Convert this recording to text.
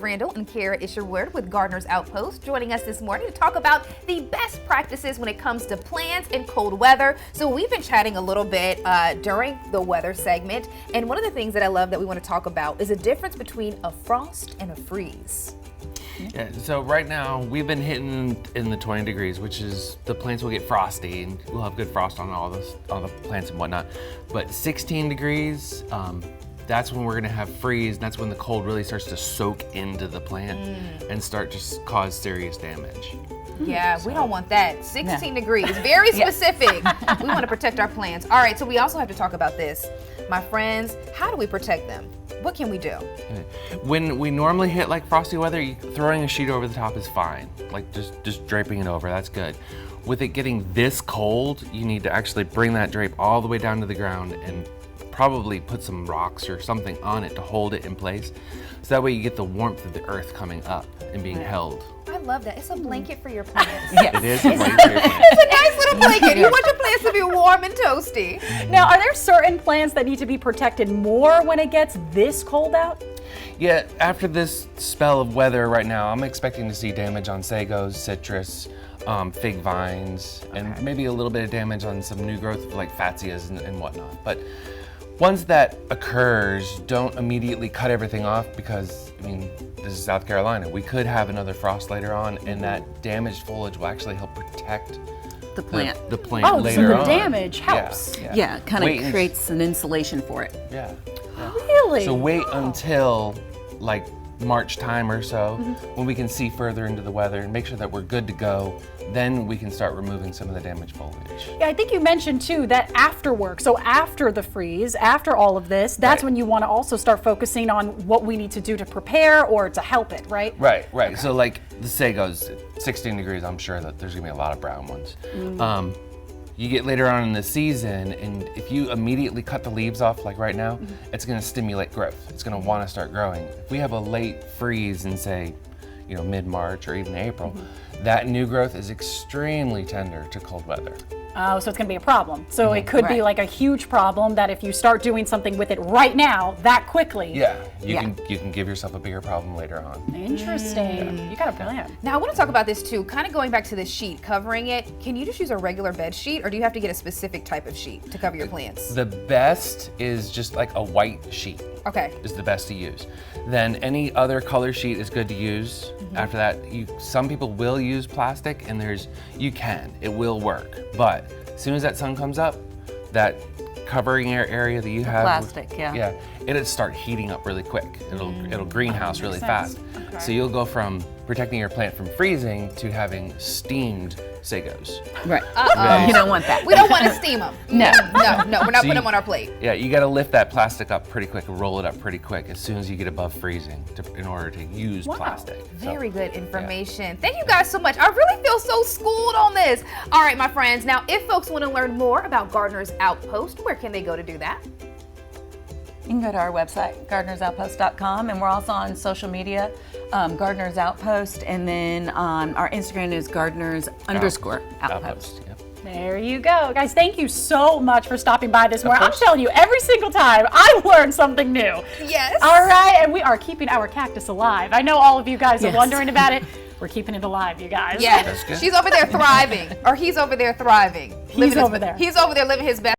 Randall and Kara Isherwood with Gardener's Outpost, joining us this morning to talk about the best practices when it comes to plants in cold weather. So we've been chatting a little bit during the weather segment, and one of the things that I love that we want to talk about is the difference between a frost and a freeze. Yeah, so right now we've been hitting in the 20 degrees, which is the plants will get frosty and we'll have good frost on all the plants and whatnot. But 16 degrees, that's when we're gonna have freeze. That's when the cold really starts to soak into the plant and start to cause serious damage. Yeah, we don't want that. 16 degrees, very specific. We want to protect our plants. All right, so we also have to talk about this. My friends, how do we protect them? What can we do? When we normally hit like frosty weather, throwing a sheet over the top is fine. Like just draping it over, that's good. With it getting this cold, you need to actually bring that drape all the way down to the ground and probably put some rocks or something on it to hold it in place. So that way you get the warmth of the earth coming up and being held. I love that. It's a blanket for your plants. Yes. It is a blanket for your plants. It's a nice little blanket. You want your plants to be warm and toasty. Now, are there certain plants that need to be protected more when it gets this cold out? Yeah, after this spell of weather right now, I'm expecting to see damage on sagos, citrus, fig vines, and maybe a little bit of damage on some new growth like fatsias and whatnot. But once that occurs, don't immediately cut everything off because, I mean, this is South Carolina. We could have another frost later on, and that damaged foliage will actually help protect the plant. The plant later on. So the damage helps. Yeah, kind of creates an insulation for it. Yeah. Really? So wait until like March time or so when we can see further into the weather and make sure that we're good to go. Then we can start removing some of the damaged foliage. Yeah, I think you mentioned too that after work, so after the freeze, after all of this, that's when you want to also start focusing on what we need to do to prepare or to help it, right? Right. Okay. So like the sagos, 16 degrees, I'm sure that there's gonna be a lot of brown ones. You get later on in the season, and if you immediately cut the leaves off, like right now, it's gonna stimulate growth. It's gonna wanna start growing. If we have a late freeze in say, mid-March or even April, that new growth is extremely tender to cold weather. Oh, so it's going to be a problem. So it could be like a huge problem that if you start doing something with it right now, that quickly. Yeah, you can give yourself a bigger problem later on. Interesting. You got a plan. Now I want to talk about this too, kind of going back to the sheet, covering it. Can you just use a regular bed sheet or do you have to get a specific type of sheet to cover your plants? The best is just like a white sheet. Okay. Is the best to use. Then any other color sheet is good to use. After that, some people will use plastic, and it will work. But as soon as that sun comes up, that covering area that you have, plastic, it'll start heating up really quick. It'll greenhouse really fast. Okay. So you'll go from protecting your plant from freezing to having steamed sagos. Right. You don't want that. We don't want to steam them. No. No, we're not putting them on our plate. Yeah, you got to lift that plastic up pretty quick and roll it up pretty quick as soon as you get above freezing in order to use plastic. Very good information. Thank you guys so much. I really feel so schooled on this. All right, my friends. Now, if folks want to learn more about Gardener's Outpost, where can they go to do that? You can go to our website, gardenersoutpost.com, and we're also on social media, Gardener's Outpost, and then on our Instagram is Gardeners_Outpost. Yep. There you go. Guys, thank you so much for stopping by this morning. I'm telling you, every single time I learn something new. Yes. All right, and we are keeping our cactus alive. I know all of you guys are wondering about it. We're keeping it alive, you guys. Yeah, she's over there thriving, or he's over there thriving. He's over there living his best.